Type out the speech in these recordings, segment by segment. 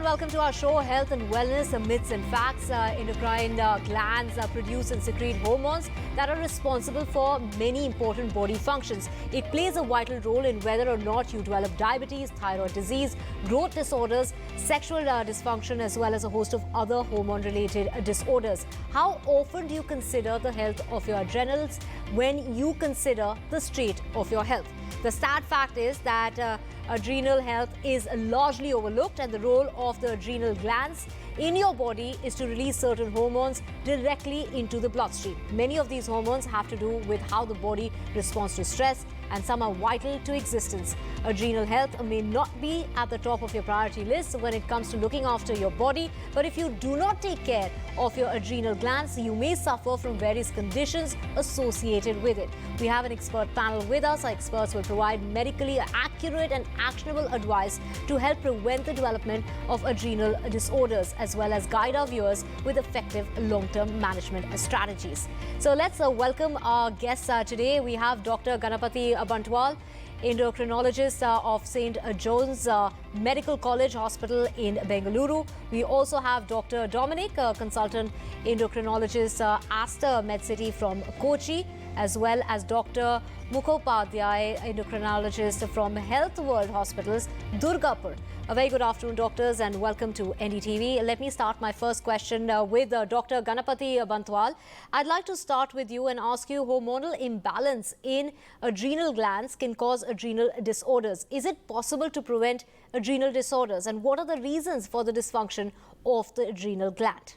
welcome to our show, Health and Wellness, Myths and Facts. Endocrine glands produce and secrete hormones that are responsible for many important body functions. It plays a vital role in whether or not you develop diabetes, thyroid disease, growth disorders, sexual dysfunction, as well as a host of other hormone-related disorders. How often do you consider the health of your adrenals when you consider the state of your health? The sad fact is that adrenal health is largely overlooked, and the role of the adrenal glands in your body is to release certain hormones directly into the bloodstream. Many of these hormones have to do with how the body responds to stress, and some are vital to existence. Adrenal health may not be at the top of your priority list when it comes to looking after your body, but if you do not take care of your adrenal glands, you may suffer from various conditions associated with it. We have an expert panel with us. Our experts will provide medically accurate and actionable advice to help prevent the development of adrenal disorders, as well as guide our viewers with effective long-term management strategies. So let's welcome our guests today. We have Dr. Ganapathy Bantwal, endocrinologist of St. John's Medical College Hospital in Bengaluru. We also have Dr. Dominic, consultant endocrinologist, Aster MedCity from Kochi, as well as Dr. Mukhopadhyay, endocrinologist from Health World Hospitals, Durgapur. A very good afternoon, doctors, and welcome to NDTV. Let me start my first question with Dr. Ganapathy Bantwal. I'd like to start with you and ask you, hormonal imbalance in adrenal glands can cause adrenal disorders. Is it possible to prevent adrenal disorders, and what are the reasons for the dysfunction of the adrenal gland?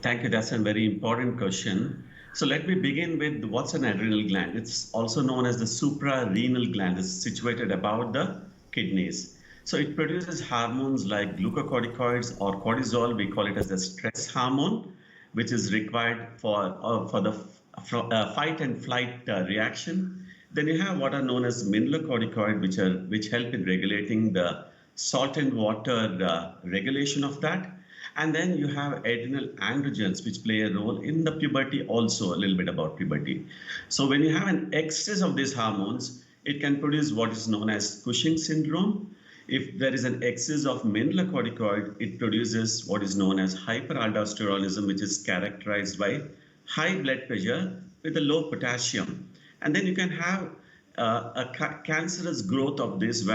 Thank you. That's a very important question. So let me begin with what's an adrenal gland. It's also known as the suprarenal gland. It's situated above the kidneys. So it produces hormones like glucocorticoids or cortisol. We call it as the stress hormone, which is required for the fight and flight reaction. Then you have what are known as mineralocorticoid, which help in regulating the salt and water regulation of that. And then you have adrenal androgens, which play a role in the puberty also, a little bit about puberty. So when you have an excess of these hormones, it can produce what is known as Cushing syndrome. If there is an excess of mineralocorticoid, it produces what is known as hyperaldosteronism, which is characterized by high blood pressure with a low potassium. And then you can have a cancerous growth of this,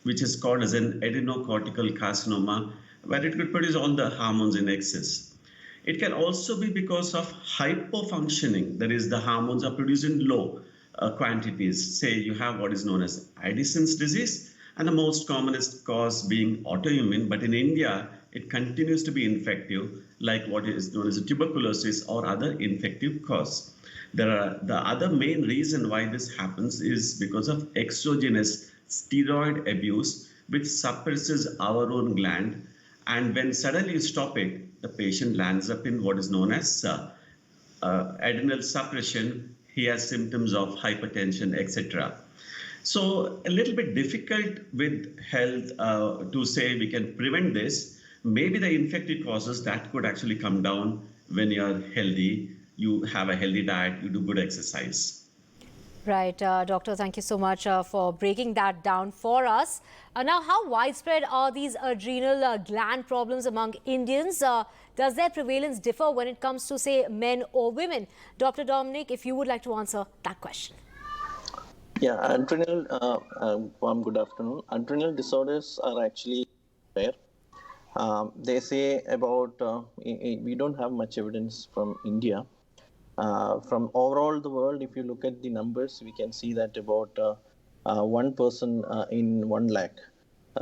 which is called as an adenocortical carcinoma, where it could produce all the hormones in excess. It can also be because of hypofunctioning, that is, the hormones are produced in low quantities. Say you have what is known as Addison's disease, and the most commonest cause being autoimmune, but in India, it continues to be infective, like what is known as tuberculosis or other infective cause. The other main reason why this happens is because of exogenous steroid abuse, which suppresses our own gland. And when suddenly you stop it, the patient lands up in what is known as adrenal suppression. He has symptoms of hypertension, etc. So a little bit difficult with health to say we can prevent this. Maybe the infective causes that could actually come down when you're healthy. You have a healthy diet, you do good exercise. Right, doctor, thank you so much for breaking that down for us. Now, how widespread are these adrenal gland problems among Indians? Does their prevalence differ when it comes to, say, men or women? Dr. Dominic, if you would like to answer that question. Yeah, adrenal, good afternoon. Adrenal disorders are actually rare. They say about, we don't have much evidence from India. From overall the world, if you look at the numbers, we can see that about 1 person in 1 lakh,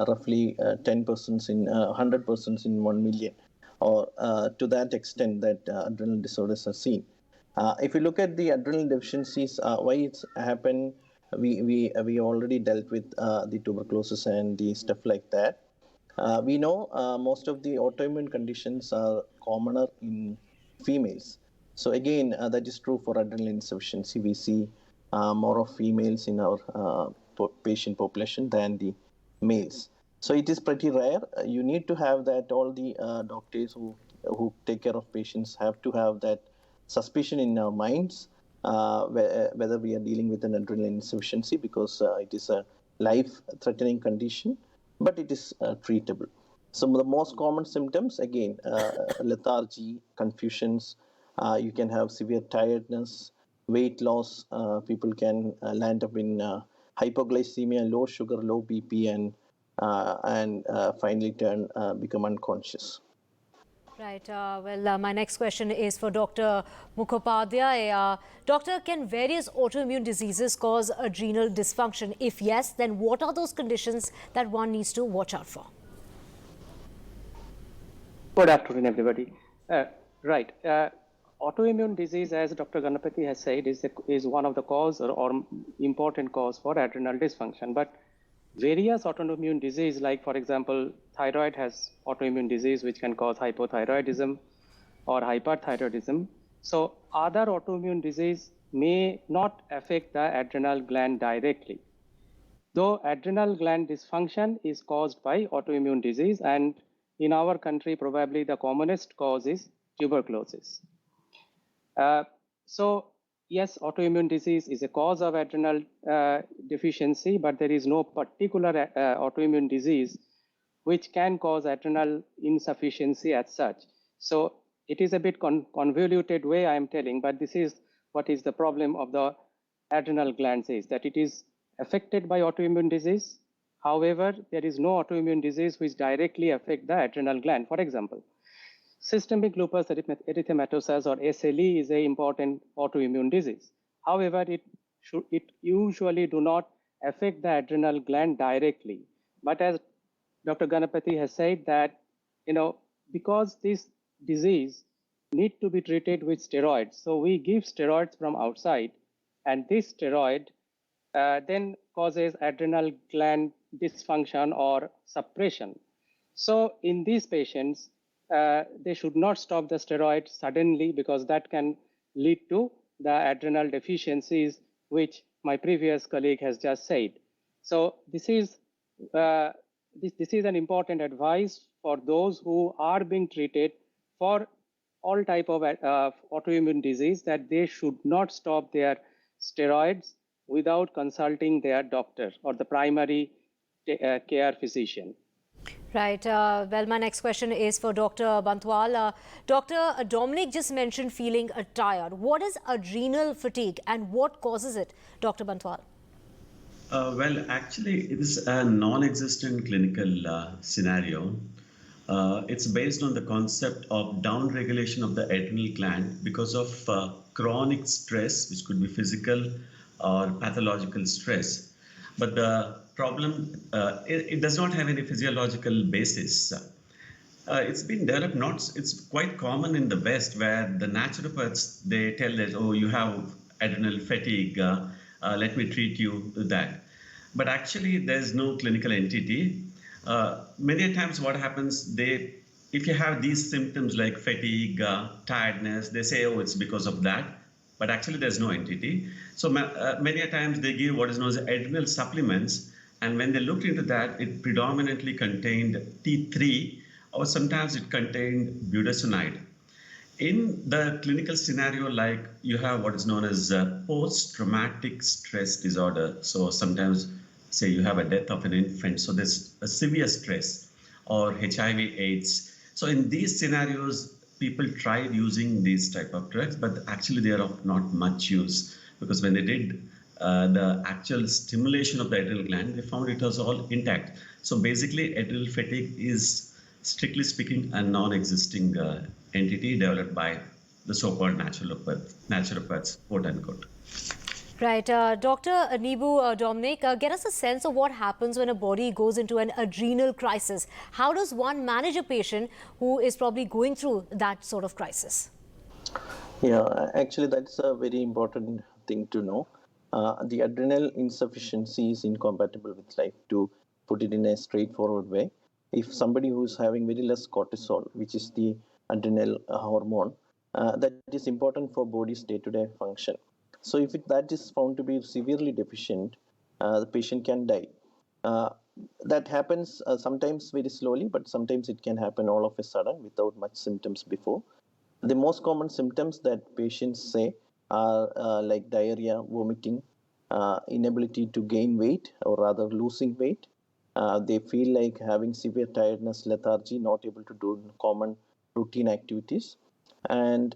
roughly 10 persons in 100 persons in 1 million, or to that extent that adrenal disorders are seen. If you look at the adrenal deficiencies, why it's happened, we already dealt with the tuberculosis and the stuff like that. We know most of the autoimmune conditions are commoner in females. So again, that is true for adrenal insufficiency. We see more of females in our patient population than the males. So it is pretty rare. You need to have that. All the doctors who take care of patients have to have that suspicion in our minds whether we are dealing with an adrenal insufficiency, because it is a life-threatening condition. but it is treatable. Some of the most common symptoms, again, lethargy, confusions. You can have severe tiredness, weight loss. People can land up in hypoglycemia, low sugar, low BP, and finally become unconscious. Right. My next question is for Dr. Mukhopadhyay. Doctor, can various autoimmune diseases cause adrenal dysfunction? If yes, then what are those conditions that one needs to watch out for? Good afternoon, everybody. Autoimmune disease, as Dr. Ganapathy has said, is one of the cause or important cause for adrenal dysfunction. But various autoimmune disease, like for example, thyroid has autoimmune disease which can cause hypothyroidism or hyperthyroidism. So other autoimmune disease may not affect the adrenal gland directly. Though adrenal gland dysfunction is caused by autoimmune disease, and in our country, probably the commonest cause is tuberculosis. So yes, autoimmune disease is a cause of adrenal deficiency, but there is no particular autoimmune disease which can cause adrenal insufficiency as such. So it is a bit convoluted way I am telling, but this is what is the problem of the adrenal glands, is that it is affected by autoimmune disease. However, there is no autoimmune disease which directly affect the adrenal gland. For example, systemic lupus erythematosus or SLE is an important autoimmune disease. However, it usually do not affect the adrenal gland directly. But as Dr. Ganapathy has said that, because this disease need to be treated with steroids, so we give steroids from outside, and this steroid then causes adrenal gland dysfunction or suppression. So in these patients, they should not stop the steroid suddenly, because that can lead to the adrenal deficiencies, which my previous colleague has just said. So this is an important advice for those who are being treated for all type of autoimmune disease, that they should not stop their steroids without consulting their doctor or the primary care physician. Right. My next question is for Dr. Bantwal. Dr. Dominic just mentioned feeling tired. What is adrenal fatigue and what causes it, Dr. Bantwal? Actually, it is a non-existent clinical scenario. It's based on the concept of downregulation of the adrenal gland because of chronic stress, which could be physical or pathological stress. But the problem, it does not have any physiological basis. It's been developed, it's quite common in the West, where the naturopaths, they tell that, oh, you have adrenal fatigue, let me treat you with that. But actually, there's no clinical entity. Many times what happens, if you have these symptoms like fatigue, tiredness, they say, oh, it's because of that. But actually, there's no entity. So many times they give what is known as adrenal supplements. And when they looked into that, it predominantly contained T3, or sometimes it contained budesonide. In the clinical scenario, like you have what is known as post-traumatic stress disorder. So sometimes, say you have a death of an infant, so there's a severe stress, or HIV/AIDS. So in these scenarios, people tried using these type of drugs, but actually they are of not much use, because when they did the actual stimulation of the adrenal gland, they found it was all intact. So basically, adrenal fatigue is, strictly speaking, a non-existing entity developed by the so-called naturopaths, quote unquote. Right. Dr. Nibu Dominic, get us a sense of what happens when a body goes into an adrenal crisis. How does one manage a patient who is probably going through that sort of crisis? Yeah, actually, that's a very important thing to know. The adrenal insufficiency is incompatible with life, to put it in a straightforward way. If somebody who's having very less cortisol, which is the adrenal hormone, that is important for body's day-to-day function. So if that is found to be severely deficient, the patient can die. That happens sometimes very slowly, but sometimes it can happen all of a sudden without much symptoms before. The most common symptoms that patients say are like diarrhea, vomiting, inability to gain weight, or rather losing weight, They feel like having severe tiredness, lethargy, not able to do common routine activities, and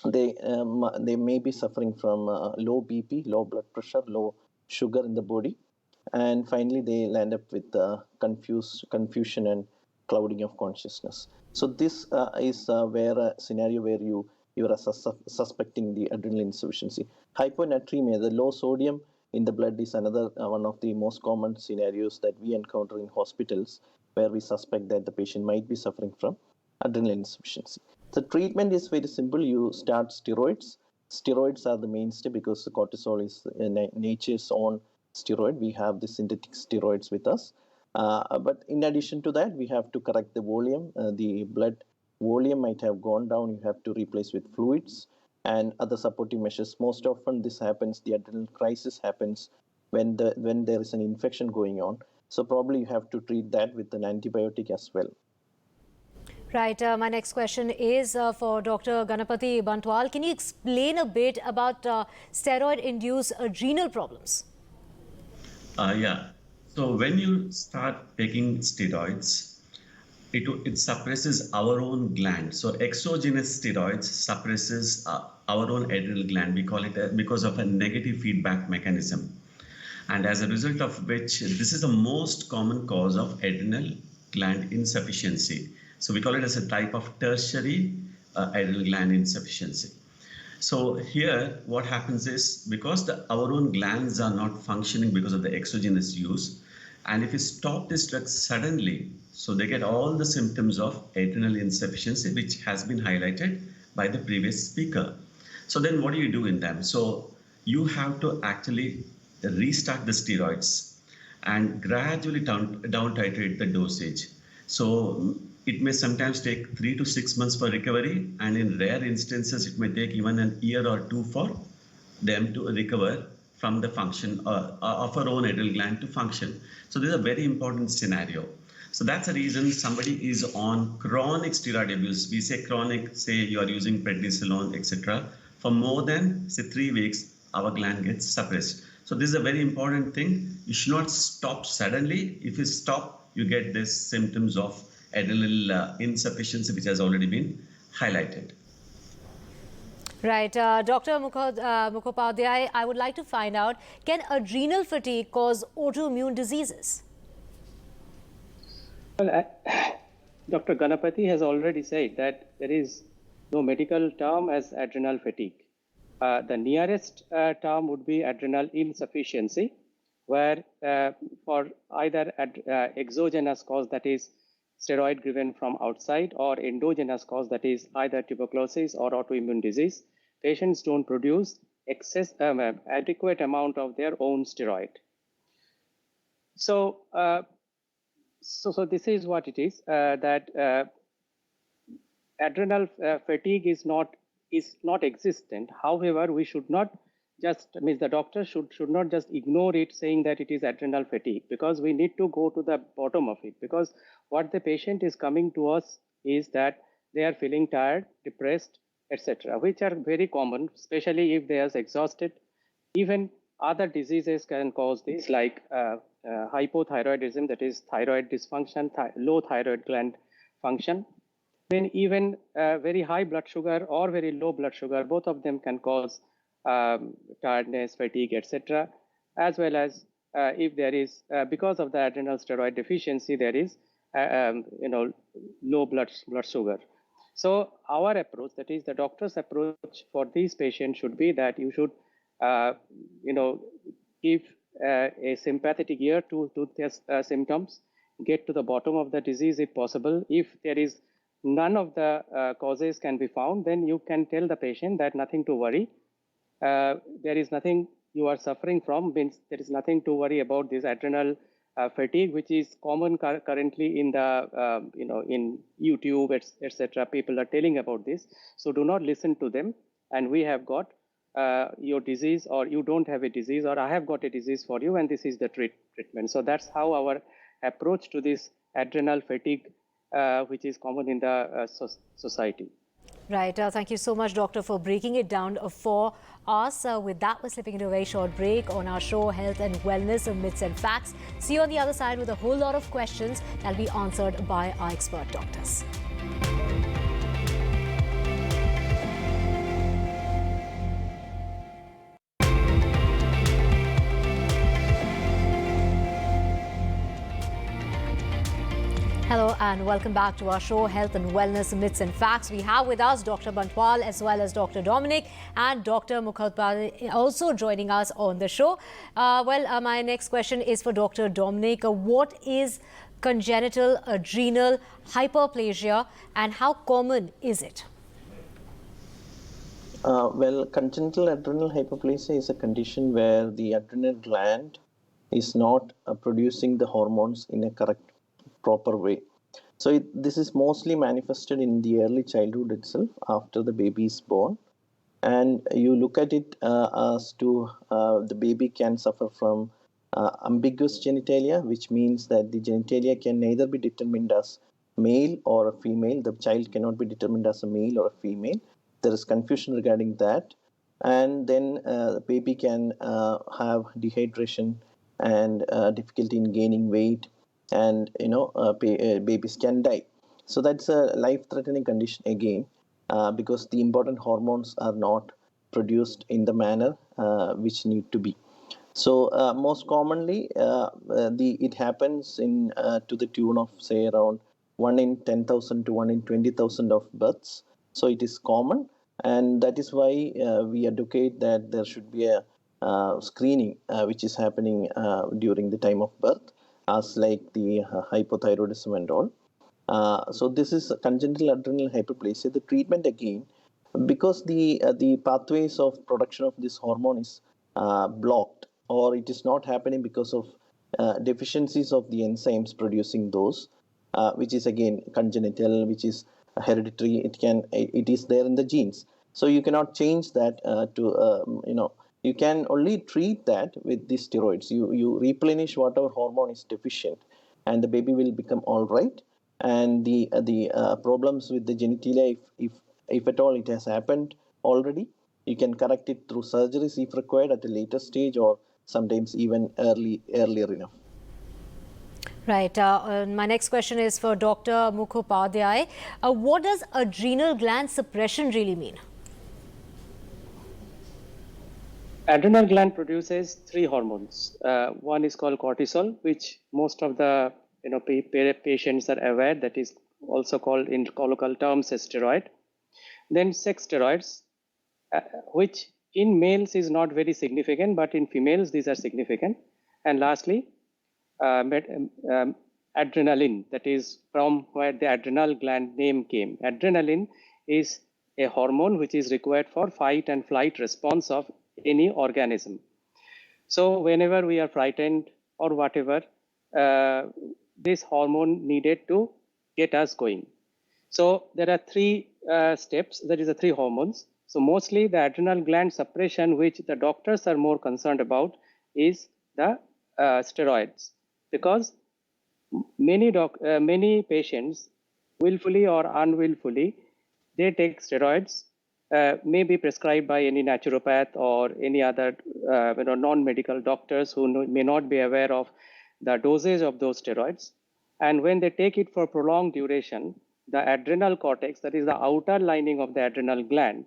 they may be suffering from low BP, low blood pressure, low sugar in the body, and finally they land up with confusion and clouding of consciousness. So this is where a scenario where you are suspecting the adrenal insufficiency. Hyponatremia, the low sodium in the blood, is another one of the most common scenarios that we encounter in hospitals, where we suspect that the patient might be suffering from adrenal insufficiency. The treatment is very simple. You start steroids. Steroids are the mainstay because the cortisol is nature's own steroid. We have the synthetic steroids with us. But in addition to that, we have to correct the volume. The blood volume might have gone down. You have to replace with fluids and other supportive measures. Most often this happens, the adrenal crisis happens when there is an infection going on. So probably you have to treat that with an antibiotic as well. Right. My next question is for Dr. Ganapathy Bantwal. Can you explain a bit about steroid-induced adrenal problems? Yeah. So when you start taking steroids, it suppresses our own gland. So exogenous steroids suppresses our own adrenal gland. We call it because of a negative feedback mechanism. And as a result of which, this is the most common cause of adrenal gland insufficiency. So we call it as a type of tertiary adrenal gland insufficiency. So here, what happens is, because our own glands are not functioning because of the exogenous use, and if you stop this drug suddenly, so they get all the symptoms of adrenal insufficiency, which has been highlighted by the previous speaker. So then what do you do in them? So you have to actually restart the steroids and gradually down titrate the dosage. So it may sometimes take 3 to 6 months for recovery, and in rare instances, it may take even an year or two for them to recover from the function of our own adrenal gland to function. So this is a very important scenario. So that's the reason somebody is on chronic steroid abuse. We say chronic, say you are using prednisolone, etc. For more than, say, 3 weeks, our gland gets suppressed. So this is a very important thing. You should not stop suddenly. If you stop, you get these symptoms of adrenal insufficiency, which has already been highlighted. Right. Dr. Mukhopadhyay, I would like to find out, can adrenal fatigue cause autoimmune diseases? Well, Dr. Ganapathy has already said that there is no medical term as adrenal fatigue. The nearest term would be adrenal insufficiency, where for either exogenous cause, that is steroid given from outside, or endogenous cause, that is either tuberculosis or autoimmune disease, patients don't produce adequate amount of their own steroid. So, so this is what it is, that adrenal fatigue is not existent. However, we should not just, the doctor should not just ignore it, saying that it is adrenal fatigue, because we need to go to the bottom of it. Because what the patient is coming to us is that they are feeling tired, depressed, etc., which are very common, especially if they are exhausted. Even other diseases can cause this, like hypothyroidism, that is thyroid dysfunction, low thyroid gland function. Then even very high blood sugar or very low blood sugar, both of them can cause tiredness, fatigue, etc. As well as if there is, because of the adrenal steroid deficiency, there is low blood sugar. So our approach, that is the doctor's approach for these patients, should be that you should give a sympathetic ear to their symptoms, get to the bottom of the disease if possible. If there is none of the causes can be found, then you can tell the patient that nothing to worry. There is nothing you are suffering from, means there is nothing to worry about this adrenal fatigue, which is common currently in the in YouTube, etc. People are telling about this. So do not listen to them. And we have got your disease, or you don't have a disease, or I have got a disease for you, and this is the treatment. So that's how our approach to this adrenal fatigue, which is common in the society. Right. Thank you so much, Doctor, for breaking it down for us. With that, we're slipping into a very short break on our show, Health and Wellness, Myths and Facts. See you on the other side with a whole lot of questions that'll be answered by our expert doctors. Hello and welcome back to our show, Health and Wellness, Myths and Facts. We have with us Dr. Bantwal as well as Dr. Dominic and Dr. Mukhopadhyay also joining us on the show. My next question is for Dr. Dominic. What is congenital adrenal hyperplasia and how common is it? Congenital adrenal hyperplasia is a condition where the adrenal gland is not producing the hormones in a correct, proper way. So this is mostly manifested in the early childhood itself after the baby is born. And you look at it as to the baby can suffer from ambiguous genitalia, which means that the genitalia can neither be determined as male or a female. The child cannot be determined as a male or a female. There is confusion regarding that. And then the baby can have dehydration and difficulty in gaining weight, and babies can die. So that's a life-threatening condition again, because the important hormones are not produced in the manner which need to be. So most commonly, it happens in to the tune of say around 1 in 10,000 to 1 in 20,000 of births. So it is common, and that is why we advocate that there should be a screening which is happening during the time of birth, as like the hypothyroidism and all. So this is congenital adrenal hyperplasia. The treatment again, because the pathways of production of this hormone is blocked, or it is not happening because of deficiencies of the enzymes producing those, which is again congenital, which is hereditary. It is there in the genes. So you cannot change that you can only treat that with the steroids. You replenish whatever hormone is deficient, and the baby will become all right. And the problems with the genitalia, if at all it has happened already, you can correct it through surgeries if required at a later stage, or sometimes even earlier enough. Right. My next question is for Dr. Mukhopadhyay. What does adrenal gland suppression really mean? Adrenal gland produces three hormones. One is called cortisol, which most of the patients are aware, that is also called in colloquial terms as steroid. Then sex steroids, which in males is not very significant, but in females these are significant. And lastly, adrenaline, that is from where the adrenal gland name came. Adrenaline is a hormone which is required for fight and flight response of any organism. So whenever we are frightened or whatever, this hormone needed to get us going. So there are three steps, that is the three hormones. So mostly the adrenal gland suppression, which the doctors are more concerned about, is the steroids, because many patients, willfully or unwillfully, they take steroids, may be prescribed by any naturopath or any other non-medical doctors who may not be aware of the dosage of those steroids. And when they take it for prolonged duration, the adrenal cortex, that is the outer lining of the adrenal gland,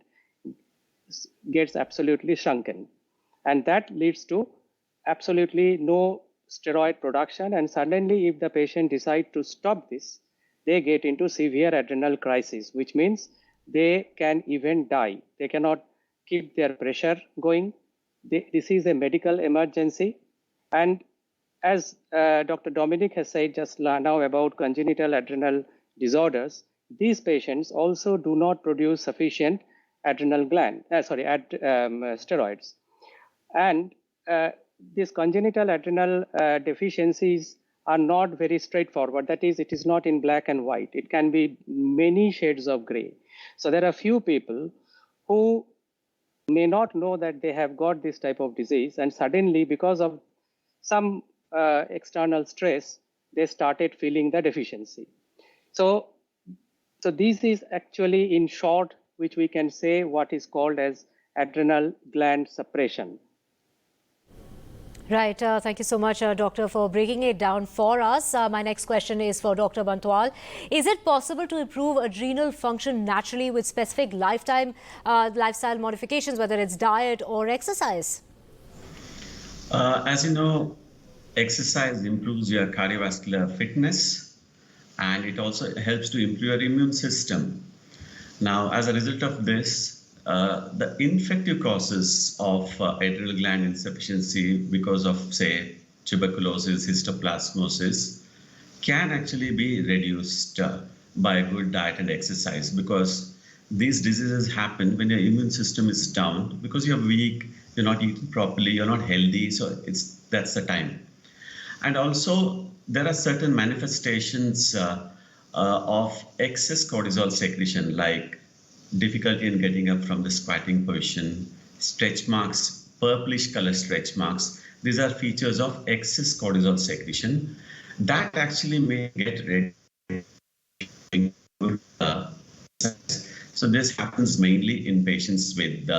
gets absolutely shrunken. And that leads to absolutely no steroid production. And suddenly, if the patient decides to stop this, they get into severe adrenal crisis, which means they can even die. They cannot keep their pressure going. This is a medical emergency. And as Dr. Dominic has said just now about congenital adrenal disorders, these patients also do not produce sufficient adrenal gland, steroids. And these congenital adrenal deficiencies are not very straightforward. That is, it is not in black and white. It can be many shades of gray. So there are few people who may not know that they have got this type of disease, and suddenly, because of some external stress, they started feeling the deficiency. So So this is actually, in short, which we can say what is called as adrenal gland suppression. Right. Thank you so much, Doctor, for breaking it down for us. My next question is for Dr. Bantwal. Is it possible to improve adrenal function naturally with specific lifestyle modifications, whether it's diet or exercise? As you know, exercise improves your cardiovascular fitness, and it also helps to improve your immune system. Now, as a result of this, the infective causes of adrenal gland insufficiency because of, say, tuberculosis, histoplasmosis, can actually be reduced by good diet and exercise, because these diseases happen when your immune system is down, because you're weak, you're not eating properly, you're not healthy, so that's the time. And also, there are certain manifestations of excess cortisol secretion, like difficulty in getting up from the squatting position, stretch marks, purplish color stretch marks. These are features of excess cortisol secretion that actually may get ready. So this happens mainly in patients with,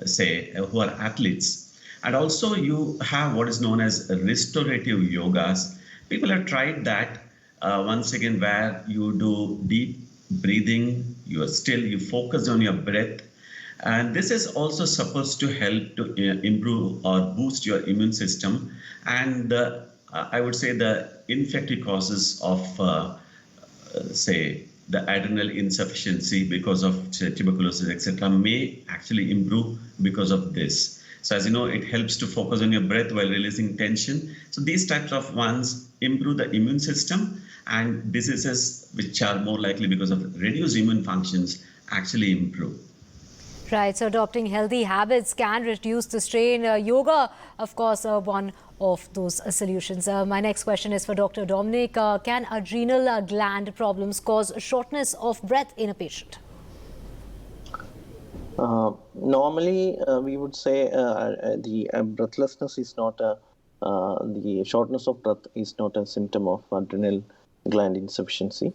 say, who are athletes. And also you have what is known as restorative yogas. People have tried that once again, where you do deep breathing, you are still, you focus on your breath. And this is also supposed to help to improve or boost your immune system. And I would say the infective causes of, say, the adrenal insufficiency because of tuberculosis, etc., may actually improve because of this. So as you know, it helps to focus on your breath while releasing tension. So these types of ones improve the immune system, and diseases which are more likely because of reduced immune functions actually improve. Right. So adopting healthy habits can reduce the strain. Yoga, of course, one of those solutions. My next question is for Dr. Dominic. Can adrenal gland problems cause shortness of breath in a patient? Normally, we would say the breathlessness is not the shortness of breath is not a symptom of adrenal gland insufficiency.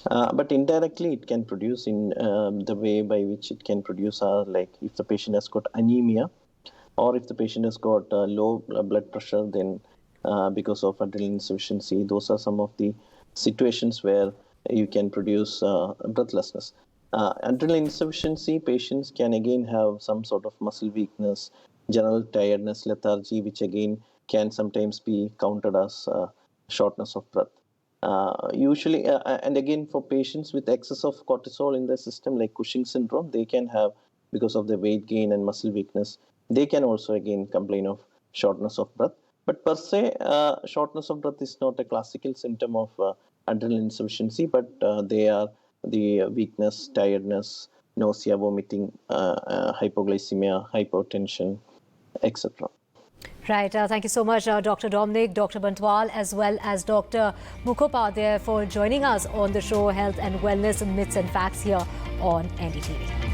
But indirectly, it can produce in the way by which it can produce are like if the patient has got anemia, or if the patient has got low blood pressure, then because of adrenal insufficiency, those are some of the situations where you can produce breathlessness. Adrenal insufficiency patients can again have some sort of muscle weakness, general tiredness, lethargy, which again can sometimes be counted as shortness of breath. Usually, and again, for patients with excess of cortisol in the system, like Cushing syndrome, they can have, because of the weight gain and muscle weakness, they can also again complain of shortness of breath. But per se, shortness of breath is not a classical symptom of adrenal insufficiency, but they are the weakness, tiredness, nausea, vomiting, hypoglycemia, hypertension, etc. Right. Thank you so much, Dr. Dominic, Dr. Bantwal, as well as Dr. Mukhopadhyay for joining us on the show Health and Wellness Myths and Facts here on NDTV.